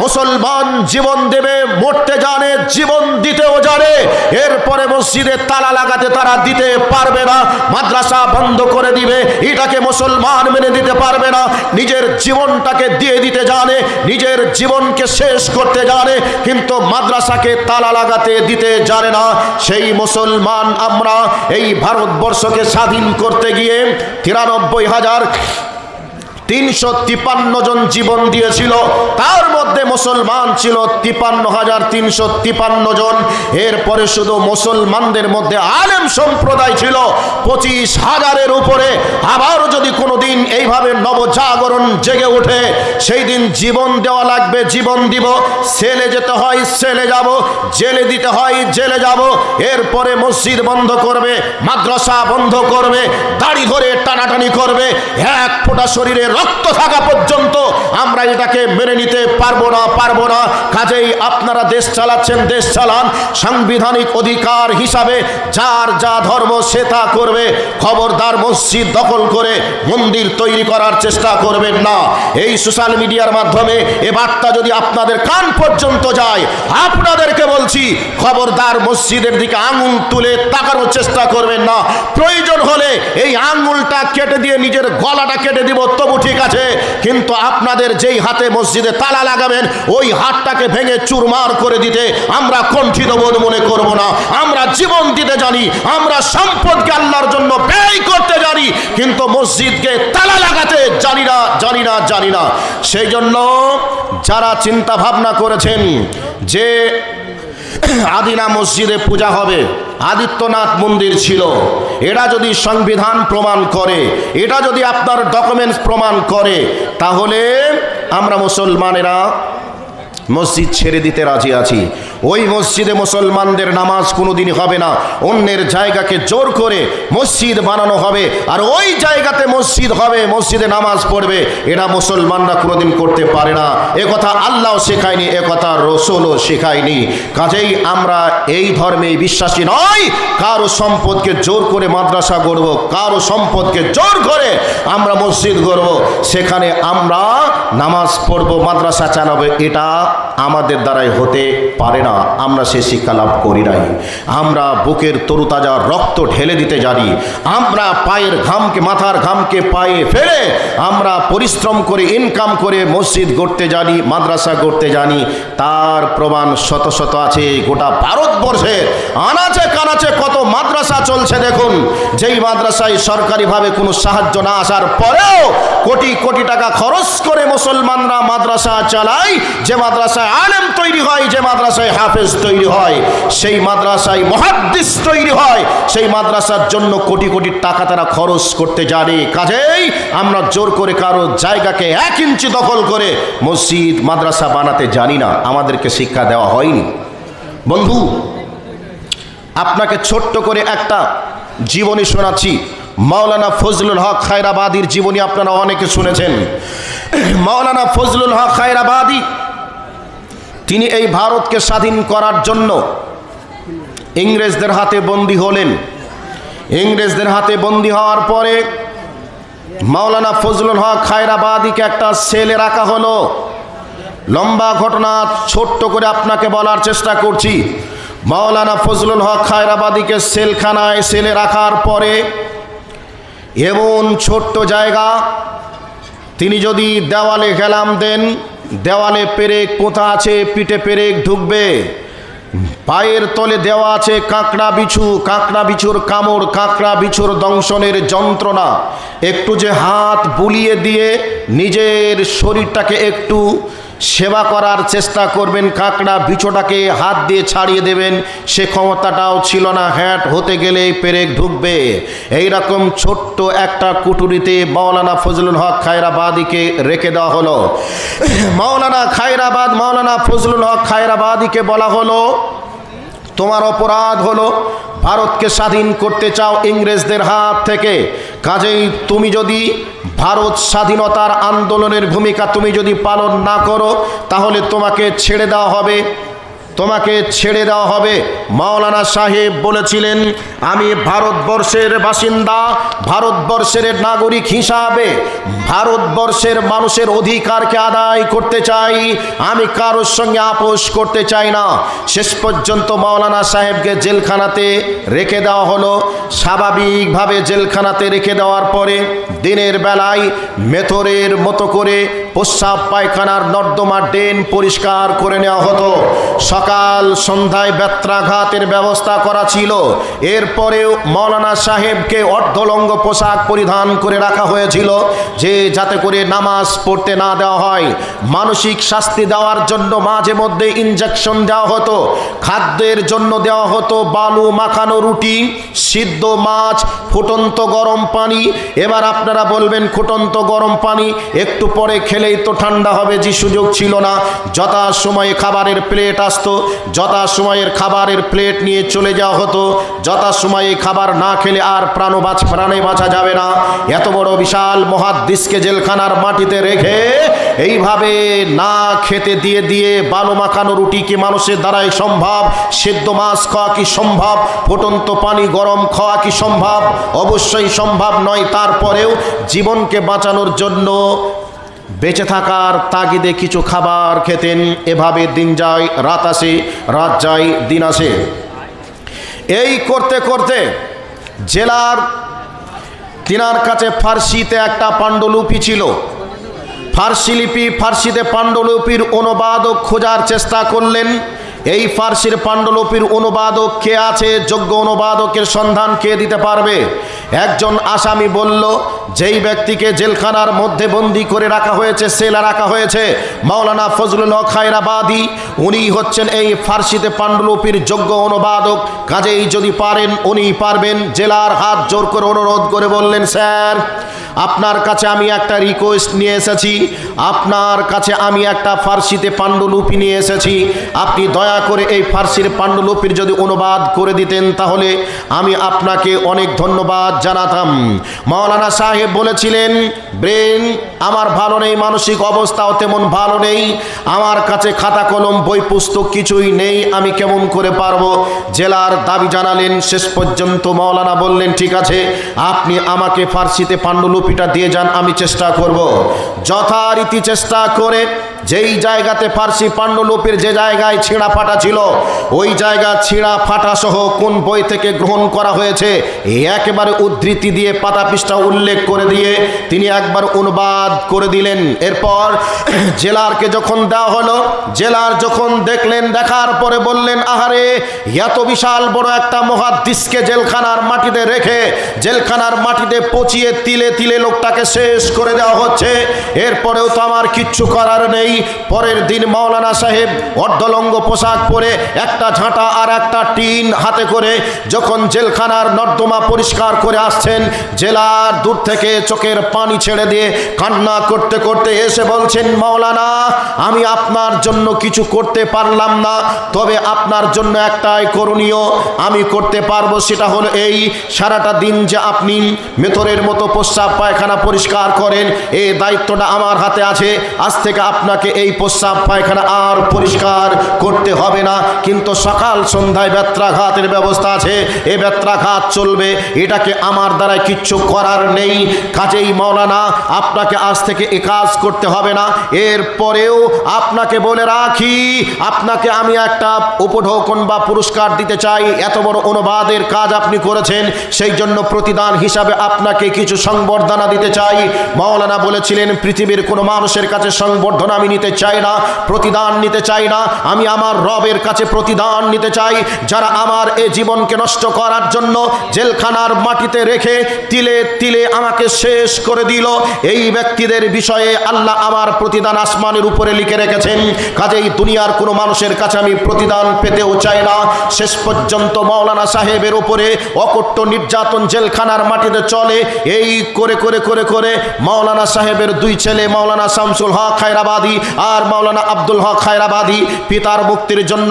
মুসলমান জীবন দেবে, মরতে জানে, জীবন দিতেও জানে, এরপরে মসজিদে তালা লাগাতে তারা দিতে পারবে না, মাদ্রাসা বন্ধ করে দিবে, এটাকে মুসলমান মেনে দিতে পারবে না। নিজের জীবনটাকে দিয়ে দিতে জানে, নিজের জীবনকে শেষ করতে জানে, কিন্তু মাদ্রাসাকে তালা লাগাতে দিতে জানে না। সেই মুসলমান আমরা এই ভারতবর্ষকে স্বাধীন করতে গিয়ে 93,353 জন জীবন দিয়েছিল, তার মধ্যে মুসলমান ছিল 53,353 জন। এরপরে শুধু মুসলমানদের মধ্যে আলেম সম্প্রদায় ছিল 25,000-এর উপরে। আবার যদি কোনোদিন এইভাবে নবজাগরণ জেগে ওঠে, সেই দিন জীবন দেওয়া লাগবে, জীবন দিব, সেলে যেতে হয় সেলে যাব, জেলে দিতে হয় জেলে যাব। এরপরে মসজিদ বন্ধ করবে, মাদ্রাসা বন্ধ করবে, দাড়ি ধরে টানাটানি করবে, এক ফোঁটা শরীরে রক্ত থাকা পর্যন্ত আমরা এটাকে মেনে নিতে পারবো না। কাজেই আপনারা দেশ চালাচ্ছেন, দেশ চালান, সাংবিধানিক অধিকার হিসাবে যার যা ধর্ম সে তা করবে। খবরদার মসজিদ দখল করে মন্দির তৈরি করার চেষ্টা করবেন না। এই সোশ্যাল মিডিয়ার মাধ্যমে এ বার্তা যদি আপনাদের কান পর্যন্ত যায়, আপনাদেরকে বলছি খবরদার মসজিদের দিকে আঙুল তুলে তাকানোর চেষ্টা করবেন না। প্রয়োজন হলে এই আঙুলটা কেটে দিয়ে নিজের গলাটা কেটে দিব, তবু ঠিক আছে, কিন্তু আপনাদের যেই হাতে মসজিদে তালা লাগাবেন ওই হাতটাকে ভেঙে চুরমার করে দিতে আমরা কণ্ঠিত বোধ মনে করব না। আমরা জীবন দিতে জানি, আমরা সম্পদকে আল্লাহর জন্য ব্যয় করতে জানি, কিন্তু মসজিদকে তালা লাগাতে জানি না। সেই জন্য যারা চিন্তা ভাবনা করেছেন যে আদিনা মসজিদে পূজা হবে, আদিত্যনাথ মন্দির ছিল, এটা যদি সংবিধান প্রমাণ করে, এটা যদি আপনার ডকুমেন্টস প্রমাণ করে, তাহলে আমরা মুসলমানেরা মসজিদ ছেড়ে দিতে রাজি আছি। ওই মসজিদে মুসলমানদের নামাজ কোনোদিন হবে না, অন্যের জায়গাকে জোর করে মসজিদ বানানো হবে, আর ওই জায়গাতে মসজিদ হবে, মসজিদে নামাজ পড়বে, এটা মুসলমানরা কোনোদিন করতে পারে না। এ কথা আল্লাহ শেখায়নি, এ কথা রসুলও শেখায়নি। কাজেই আমরা এই ধর্মে বিশ্বাসী নয়। কারো সম্পদকে জোর করে মাদ্রাসা গড়ব, কারো সম্পদকে জোর করে আমরা মসজিদ গড়ব, সেখানে আমরা নামাজ পড়ব, মাদ্রাসা চালাবো, এটা আমাদের দ্বারাই হতে পারে না। আমরা সে শিক্ষা লাভ করি নাই। আমরা বুকের তরুতাজা রক্ত ঢেলে দিতে জানি, আমরা পায়ের ঘামকে, মাথার ঘামকে পায়ে ফেলে আমরা পরিশ্রম করে ইনকাম করে মসজিদ গড়তে জানি, মাদ্রাসা গড়তে জানি। তার প্রমাণ শত শত আছে। গোটা ভারতবর্ষের আনাচে কানাচে কত মাদ্রাসা চলছে দেখুন, যেই মাদ্রাসায় সরকারিভাবে কোনো সাহায্য না আসার পরেও কোটি কোটি টাকা খরচ করে মুসলমানরা মাদ্রাসা চালায়। যে মাদ্রাসায় আলেম তৈরি হয়, যে মাদ্রাসায় হাফেজ তৈরি হয়, সেই মাদ্রাসায় মুহাদ্দিস তৈরি হয়, সেই মাদ্রাসার জন্য কোটি কোটি টাকা তারা খরচ করতে জানে। কাজেই আমরা জোর করে কারো জায়গাকে 1 ইঞ্চি দখল করে মসজিদ মাদ্রাসা বানাতে জানি না, আমাদেরকে শিক্ষা দেওয়া হয়নি। বন্ধু, আপনাকে ছোট্ট করে একটা জীবনী শোনাচ্ছি। মাওলানা ফজলুল হক খায়রাবাদীর জীবনী আপনারা অনেকে শুনেছেন। মাওলানা ফজলুল হক খায়রাবাদী তিনি এই ভারতকে স্বাধীন করার জন্য ইংরেজদের হাতে বন্দী হলেন। ইংরেজদের হাতে বন্দী হওয়ার পরে মাওলানা ফজলুল হক খায়রাবাদীকে একটা সেলে রাখা হলো। লম্বা ঘটনা, ছোট্ট করে আপনাকে বলার চেষ্টা করছি। মাওলানা ফজলুল হক খায়রাবাদীকে সেলখানায় সেলে রাখার পরে এমন ছোট্ট জায়গা, তিনি যদি দেওয়ালে হেলাম দেন, দেওয়ালে পেরেক পোঁতা আছে, পিঠে পেরেক ঢুকবে। পায়ের তলে দেওয়া আছে কাঁকড়া বিছু, কাঁকড়া বিছুর কামড়, কাঁকড়া বিছুর দংশনের যন্ত্রণা। একটু যে হাত বুলিয়ে দিয়ে নিজের শরীরটাকে একটু সেবা করার চেষ্টা করবেন, কাঁকড়া বিছুটাকে হাত দিয়ে ছাড়িয়ে দেবেন, সে ক্ষমতাটাও ছিল না। হ্যাট হতে গেলে পেরেক ঢুকবে। এইরকম ছোট্ট একটা কুটুরিতে মাওলানা ফজলুল হক খায়রাবাদীকে রেখে দেওয়া হলো। মাওলানা ফজলুল হক খায়রাবাদীকে বলা হলো, তোমার অপরাধ হলো ভারতকে স্বাধীন করতে চাও ইংরেজদের হাত থেকে। কাজেই তুমি যদি ভারত স্বাধীনতার আন্দোলনের ভূমিকা তুমি যদি পালন না করো, তাহলে তোমাকে ছেড়ে দেওয়া হবে। তোমাকে ছেড়ে দেওয়া হবে। মাওলানা সাহেব বলেছিলেন, আমি ভারতবর্ষের বাসিন্দা, ভারতবর্ষের নাগরিক হিসাবে ভারতবর্ষের মানুষের অধিকারকে আদায় করতে চাই, আমি কারোর সঙ্গে আপোষ করতে চাই না। শেষ পর্যন্ত মাওলানা সাহেবকে জেলখানাতে রেখে দেওয়া হলো। স্বাভাবিকভাবে জেলখানাতে রেখে দেওয়ার পরে দিনের বেলায় মেথরের মতো করে প্রস্রাব পায়খানার নর্দমা ড্রেন পরিষ্কার করে নেওয়া হতো। সকাল সন্ধ্যায় বেত্রাঘাতের ব্যবস্থা করা ছিল। এরপরেও মাওলানা সাহেবকে অর্ধলঙ্গ পোশাক পরিধান করে রাখা হয়েছিল, যে যাতে করে নামাজ পড়তে না দেওয়া হয়। মানসিক শাস্তি দেওয়ার জন্য মাঝে মধ্যে ইনজেকশন দেওয়া হতো। খাদ্যের জন্য দেওয়া হতো বালু মাখানো রুটি, সিদ্ধ মাছ, ফুটন্ত গরম পানি। এবার আপনারা বলবেন, ফুটন্ত গরম পানি একটু পরে খেলেই তো ঠান্ডা হবে, যে সুযোগ ছিল না। যথা সময়ে খাবারের প্লেট আসতো, যথা সময়ের খাবারের প্লেট নিয়ে চলে যাওয়া হতো। যথা সময়ে খাবার না খেলে আর প্রাণে বাঁচা যাবে না। এত বড় বিশাল মুহাদ্দিসকে জেলখানার মাটিতে রেখে এইভাবে না খেতে দিয়ে দিয়ে বালু মাখানো রুটি কি মানুষের দ্বারাই সম্ভব? সিদ্ধ মাছ খাওয়া কি সম্ভব? ফুটন্ত পানি গরম খাওয়া কি সম্ভব? অবশ্যই সম্ভব নয়। তারপরেও জীবনকে বাঁচানোর জন্য বেঁচে থাকার তাগিদে কিছু খাবার খেতেন। এভাবে দিন যায় রাত আসে, রাত যায় দিন আসে। এই করতে করতে জেলার তিনার কাছে ফার্সিতে একটা পাণ্ডুলিপি ছিল। ফার্সি লিপি, ফার্সিতে পাণ্ডুলিপির অনুবাদক খোঁজার চেষ্টা করলেন। এই ফার্সির পাণ্ডুলিপির অনুবাদক কে আছে? যোগ্য অনুবাদকের সন্ধান কে দিতে পারবে? একজন আসামি বলল, যেই ব্যক্তিকে জেলখানার মধ্যে বন্দি করে রাখা হয়েছে, সেলে রাখা হয়েছে, মাওলানা ফজলুল হক খায়রাবাদী, উনি হচ্ছেন এই ফার্সিতে পাণ্ডুলিপির যোগ্য অনুবাদক। কাজেই যদি পারেন উনি পারবেন। জেলার হাত জোর করে অনুরোধ করে বললেন, স্যার আপনার কাছে আমি একটা রিকোয়েস্ট নিয়ে এসেছি, আপনার কাছে আমি একটা ফার্সিতে পাণ্ডুলিপি নিয়ে এসেছি। আপনি দয়া করে এই ফার্সির পাণ্ডুলিপির যদি অনুবাদ করে দিতেন তাহলে আমি আপনাকে অনেক ধন্যবাদ জানাতাম। মাওলানা সাহেব বলেছিলেন, ব্রেন আমার ভালো নেই, মানসিক অবস্থাও তেমন ভালো নেই, আমার কাছে খাতা কলম বই পুস্তক কিছুই নেই, আমি কেমন করে পারবো? জেলার দাবি জানালেন। শেষ পর্যন্ত মাওলানা বললেন, ঠিক আছে, আপনি আমাকে ফার্সিতে পাণ্ডুলিপিটা দিয়ে যান, আমি চেষ্টা করব। যথারীতি চেষ্টা করে যেই জায়গাতে ফার্সি পাণ্ডুলিপির যে জায়গায় ছিঁড়া ফাটা ছিল, ওই জায়গা ছিঁড়া ফাটা সহ কোন বই থেকে গ্রহণ করা হয়েছে একেবারে উদ্ধৃতি দিয়ে পাতা পৃষ্ঠা উল্লেখ করে দিয়ে তিনি একবার অনুবাদ করে দিলেন। এরপর জেলারকে যখন দেওয়া হলো, জেলার যখন দেখলেন, দেখার পরে বললেন, আহারে, এত বিশাল বড় একটা মুহাদ্দিসকে জেলখানার মাটিতে রেখে জেলখানার মাটিতে পচিয়ে তিলে তিলে লোকটাকে শেষ করে দেওয়া হচ্ছে, এরপরেও তো আমার কিচ্ছু করার নেই। পরের দিন মাওলানা সাহেব অর্ধলঙ্গ পোশাক পরে একটা ঝাঁটা আর একটা টিন হাতে করে যখন জেলখানার নর্দমা পরিষ্কার করে আসছেন, জেলার দূর থেকে চোখের পানি ছেড়ে দিয়ে কান্না করতে করতে এসে বলছেন, মাওলানা আমি আপনার জন্য কিছু করতে পারলাম না, তবে আপনার জন্য একটাই করণীয় আমি করতে পারবো, সেটা হলো এই, সারাটা দিন যে আপনি মেথরের মতো প্রস্রাব পায়খানা পরিষ্কার করেন, এই দায়িত্বটা আমার হাতে আছে। আজ থেকে আপনাকে এই প্রস্রাব পায়খানা আর পরিষ্কার করতে হবে না, কিন্তু সকাল সন্ধ্যায় বেত্রাঘাতের ব্যবস্থা আছে, এই বেত্রাঘাত চলবে, এটাকে আমার দ্বারা কিচ্ছু করার নেই। কাজেই মাওলানা আপনাকে আজ থেকে এ কাজ করতে হবে না। এরপরেও আপনাকে বলে রাখি, আপনাকে আমি একটা উপঢৌকন বা পুরস্কার দিতে চাই। এত বড় অনুবাদের কাজ আপনি করেছেন, সেই জন্য প্রতিদান হিসাবে আপনাকে কিছু সংবর্ধনা দিতে চাই। মাওলানা বলেছিলেন, পৃথিবীর কোনো মানুষের কাছে সংবর্ধনা আমি নিতে চাই না, প্রতিদান নিতে চাই না, আমি আমার রবের কাছে প্রতিদান নিতে চাই। যারা আমার এই জীবনকে নষ্ট করার জন্য জেলখানার মাটিতে রেখে তিলে তিলে আমাকে শেষ করে দিল, এই ব্যক্তিদের বিষয়ে আল্লাহ আমার প্রতিদান আসমানের উপরে লিখে রেখেছেন। কাজেই দুনিয়ার কোনো মানুষের কাছে আমি প্রতিদান পেতেও চাই না। শেষ পর্যন্ত মাওলানা সাহেবের উপরে অকট্য নির্যাতন জেলখানার মাটিতে চলে। এই করে করে করে করে মাওলানা সাহেবের দুই ছেলে, মাওলানা শামসুল হক খায়রাবাদী আর মাওলানা আব্দুল হক খায়রাবাদী, পিতার মুক্তির জন্য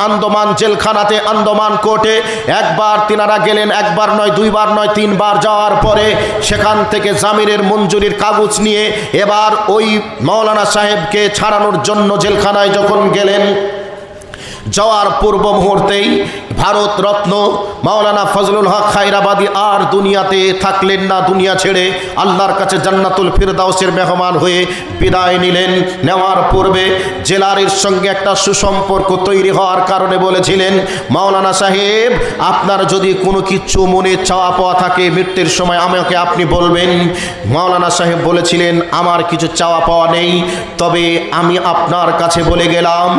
আন্দামান জেলখানাতে, আন্দামান কোর্টে একবার তিনারা গেলেন, একবার নয়, দুইবার নয়, তিনবার যাওয়ার পরে সেখান থেকে জামিনের মঞ্জুরির কাগজ নিয়ে এবার ওই মাওলানা সাহেবকে ছাড়ানোর জন্য জেলখানায় যখন গেলেন, যাওয়ার পূর্ব মুহূর্তেই ভারত রত্ন মাওলানা ফজলুল হক খায়রাবাদী আর দুনিয়াতে থাকলেন না। দুনিয়া ছেড়ে আল্লাহর কাছে জান্নাতুল ফিরদাউসের মেহমান হয়ে বিদায় নিলেন। নেওয়ার পূর্বে জেলারের সঙ্গে একটা সুসম্পর্ক তৈরি হওয়ার কারণে বলেছিলেন, মাওলানা সাহেব আপনার যদি কোনো কিছু মনে চাওয়া পাওয়া থাকে মৃত্যুর সময় আমাকে আপনি বলবেন। মাওলানা সাহেব বলেছিলেন, আমার কিছু চাওয়া পাওয়া নেই, তবে আমি আপনার কাছে বলে গেলাম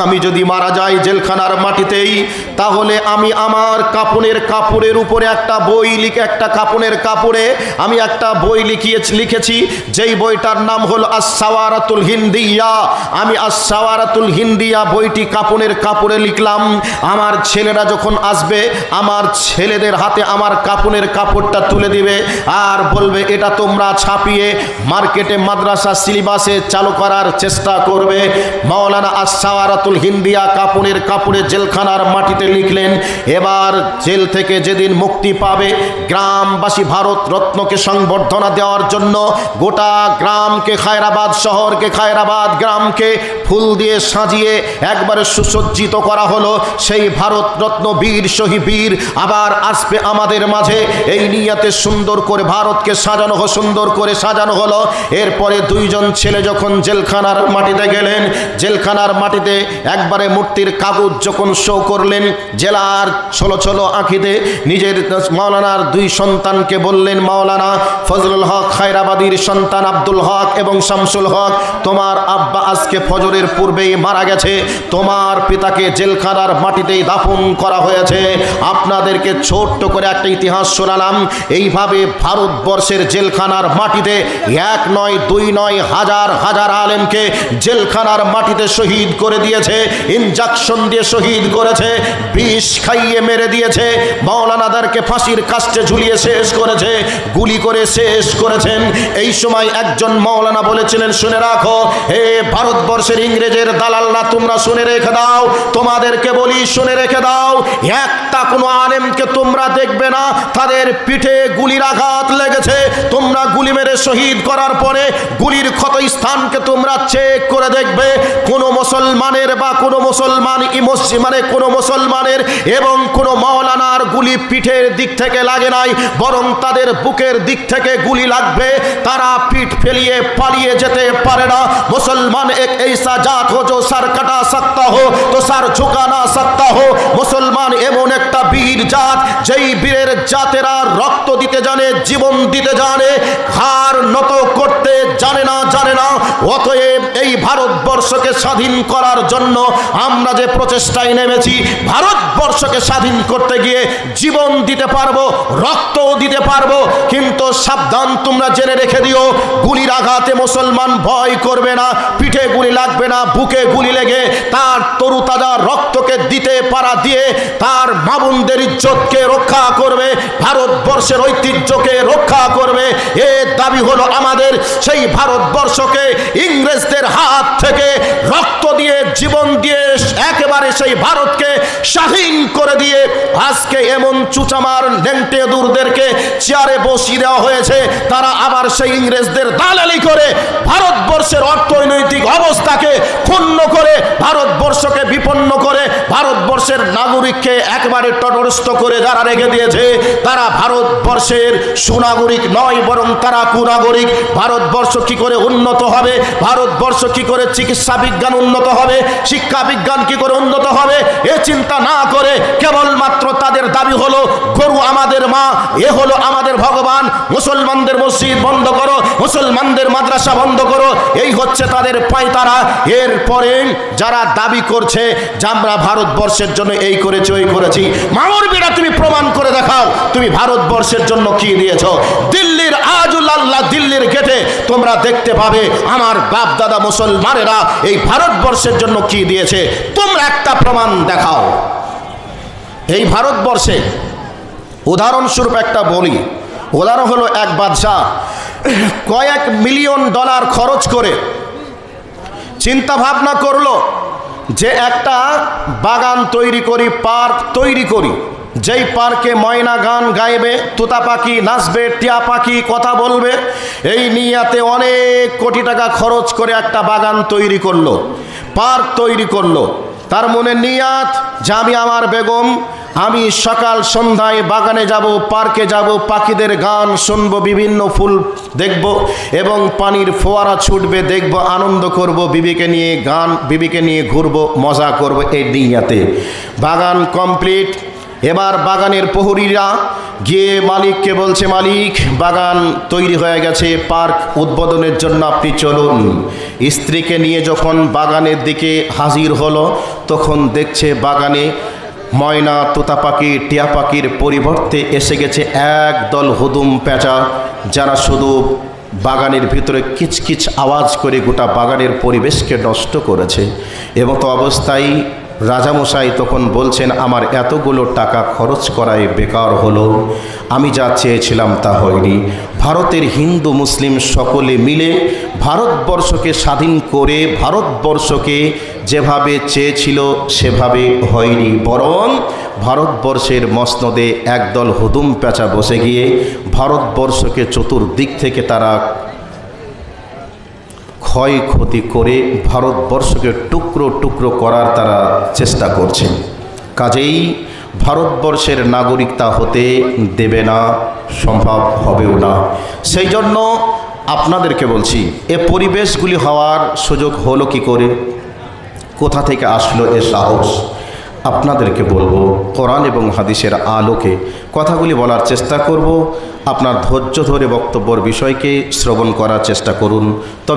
আমি যদি মারা যাই জেলখানার মাটিতেই, তাহলে আমি আমার কাপড়ের উপরে একটা বই লিখে, একটা কাপড়ের কাপড়ে আমি একটা বই লিখেছি, যেই বইটার নাম হলো আস-সাওয়ারাতুল হিন্দিয়া। আমি আস-সাওয়ারাতুল হিন্দিয়া বইটি কাপড়ের কাপড়ে লিখলাম। আমার ছেলেরা যখন আসবে আমার ছেলেদের হাতে আমার কাপড়ের কাপড়টা তুলে দিবে আর বলবে এটা তোমরা ছাপিয়ে মার্কেটে মাদ্রাসা সিলেবাসে চালু করার চেষ্টা করবে। মাওলানা আস-সাওয়ারাতুল হিন্দিয়া কাপড়ের কাপড়ে জেলখানার মাটিতে লিখলেন। এবার জেল থেকে যেদিন মুক্তি পাবে গ্রামবাসী ভারত রত্নকে সংবর্ধনা দেওয়ার জন্য গোটা গ্রামকে, খায়রাবাদ শহরকে, খায়রাবাদ গ্রামকে ফুল দিয়ে সাজিয়ে একবারে সুসজ্জিত করা হলো। সেই ভারত রত্ন বীর শহীদ বীর আবার আসবে আমাদের মাঝে, এই নিয়াতে সুন্দর করে ভারতকে সাজানো হলো, সুন্দর করে সাজানো হলো। এরপরে দুইজন ছেলে যখন জেলখানার মাটিতে গেলেন, জেলখানার মাটিতে একবারে মূর্তির কাগজ যখন শো করলেন, জেলার ছোলো ছোলো আঁখিতে নিজের মাওলানার দুই সন্তানকে বললেন, মাওলানা ফজলুল হক খায়রাবাদীর সন্তান আব্দুল হক এবং শামসুল হক, তোমার আব্বা আজকে ফজরের পূর্বেই মারা গেছে, তোমার পিতাকে জেলখানার মাটিতেই দাফন করা হয়েছে। আপনাদেরকে ছোট্ট করে একটা ইতিহাস শোনালাম। এইভাবে ভারতবর্ষের জেলখানার মাটিতে এক নয় দুই নয় হাজার হাজার আলেমকে জেলখানার মাটিতে শহীদ করে দিয়েছে, ইনজেকশন দিয়ে শহীদ করেছে, বিষ খাইয়ে মেরে দিয়েছে, মাওলানাদেরকে ফাঁসির কাস্টে ঝুলিয়ে শেষ করেছে, গুলি করে শেষ করেছেন। এই সময় একজন মাওলানা বলেছিলেন, শুনে রাখো হে ভারতবর্ষের ইংরেজের দালাল না, তোমরা শুনে রেখে দাও, তোমাদেরকে বলি শুনে রেখে দাও, একটা কোনো আলেমকে তোমরা দেখবে না তাদের পিঠে গুলির আঘাত লেগেছে। তোমরা গুলি মেরে শহীদ করার পরে গুলির ক্ষত স্থানকে তোমরা চেক করে দেখবে, কোনো মুসলমানের বা কোনো মুসলমান মানে কোনো মুসলমানের এবং কোনো মাওলানার গুলি পিঠের দিক থেকে লাগে নাই, বরং তাদের বুকের দিক থেকে গুলি লাগবে। তারা পিঠ ফেলিয়ে পালিয়ে যেতে পারে না। মুসলমান এক ऐसा জাত হো जो सर कटा सकता हो तो सर झुका ना सकता हो। মুসলমান এমন একটা বীর জাত, যেই বীরের জাতেরা রক্ত দিতে জানে, জীবন দিতে জানে, হার নত করতে জানে না। অতএব এই ভারতবর্ষকে স্বাধীন করার জন্য আমরা যে প্রচেষ্টায় নেমেছি, ভারতবর্ষকে স্বাধীন করতে গিয়ে জীবন দিতে পারবো, রক্তও দিতে পারবো, কিন্তু সাবধান, তোমরা জেনে রেখে দিও, গুলির আঘাতে মুসলমান ভয় করবে না, পিঠে গুলি লাগবে না, বুকে গুলি লেগে তার তরুতাজা রক্তকে দিতে পারা দিয়ে তার মা বোনদের ইজ্জতকে রক্ষা করবে, ভারতবর্ষের ঐতিহ্যকে রক্ষা করবে। এ দাবি হলো আমাদের। সেই ভারতবর্ষকে ইংরেজদের হাত থেকে রক্ত দিয়ে, জীবন দিয়ে একেবারে সেই ভারতকে স্বাধীন করে দিয়ে আজকে এমন চুচামার ল্যাংটে দূরদেরকে চেয়ারে বসিয়ে দেওয়া হয়েছে, তারা আবার সেই ইংরেজদের দালালি করে ভারতবর্ষের অর্থনৈতিক অবস্থাকে ক্ষুণ্ণ করে, ভারতবর্ষকে বিপন্ন করে, ভারতবর্ষের নাগরিককে একেবারে তটস্থ করে যারা রেখে দিয়েছে, তারা ভারতবর্ষের সুনাগরিক নয়, বরং তারা কুনাগরিক। ভারতবর্ষ কি করে উন্নত হবে, ভারতবর্ষ কি করে চিকিৎসা বিজ্ঞান উন্নত হবে, শিক্ষা বিজ্ঞান কি করে উন্নত হবে, এ চিন্তা না করে কেবলমাত্র তাদের দাবি হলো গরু আমাদের মা, এ হলো আমাদের ভগবান, মুসলমানদের মসজিদ বন্ধ করো, মুসলমানদের মাদ্রাসা বন্ধ করো, এই হচ্ছে তাদের পায়তারা। এরপরে যারা দাবি করছে যে আমরা ভারতবর্ষের জন্য এই করেছি ওই করেছি, মামুর বিড়া তুমি প্রমাণ করে দেখাও তুমি ভারতবর্ষের জন্য কি দিয়েছো। দিল্লির আজুল আল্লাহ দিল্লির গেটে তোমরা দেখতে পাবে আমার বাপ দাদা মুসলমানেরা এই ভারতবর্ষের জন্য কি দিয়েছে, তোমরা একটা প্রমাণ দেখাও। এই ভারতবর্ষে উদাহরণস্বরূপ একটা বলি, উদাহরণ হলো এক বাদশাহ কয়েক মিলিয়ন ডলার খরচ করে চিন্তা ভাবনা করলো যে একটা বাগান তৈরি করি, পার্ক তৈরি করি, যেই পার্কে ময়না গান গাইবে, তোতা পাখি নাচবে, টিয়া পাখি কথা বলবে। এই নিয়াতে অনেক কোটি টাকা খরচ করে একটা বাগান তৈরি করলো, পার্ক তৈরি করলো। তার মনে নিয়াত যে আমি আমার বেগম, আমি সকাল সন্ধ্যায় বাগানে যাব, পার্কে যাব, পাখিদের গান শুনব, বিভিন্ন ফুল দেখব এবং পানির ফোয়ারা ছুটবে দেখব, আনন্দ করব, বিবিকে নিয়ে ঘুরবো, মজা করব, এই নিয়াতে বাগান কমপ্লিট। এবার বাগানের প্রহরীরা গিয়ে মালিককে বলছে, মালিক বাগান তৈরি হয়ে গেছে, পার্ক উদ্বোধনের জন্য আপনি চলুন। স্ত্রীকে নিয়ে যখন বাগানের দিকে হাজির হলো তখন দেখছে বাগানে ময়না, তোতা পাখি, টিয়া পাখির পরিবর্তে এসে গেছে একদল হুদুম পেঁচা, যারা শুধু বাগানের ভিতরে কিচকিচ আওয়াজ করে গোটা বাগানের পরিবেশকে নষ্ট করেছে। এবং তো অবস্থায় রাজামশাই তখন বলছেন, আমার এতগুলো টাকা খরচ করায় বেকার হলো, আমি যা চেয়েছিলাম তা হয়নি। ভারতের হিন্দু মুসলিম সকলে মিলে ভারতবর্ষকে স্বাধীন করে ভারতবর্ষকে যেভাবে চেয়েছিল সেভাবে হয়নি, বরং ভারতবর্ষের মসনদে একদল হুদুম পেঁচা বসে গিয়ে ভারতবর্ষকে চতুর্দিক থেকে তারা ক্ষয়ক্ষতি করে ভারতবর্ষকে টুকরো টুকরো করার তারা চেষ্টা করছে। কাজেই ভারতবর্ষের নাগরিকতা হতে দেবে না, সম্ভব হবেও না। সেই জন্য আপনাদেরকে বলছি, এ পরিবেশগুলি হওয়ার সুযোগ হলো কি করে, কোথা থেকে আসলো এ সাহস? আপনাদেরকে বলবো, কোরআন এবং হাদিসের আলোকে কথাগুলি বলার চেষ্টা করব। আপনার ধৈর্য ধরে বক্তব্যের বিষয়কে শ্রবণ করার চেষ্টা করুন। তবে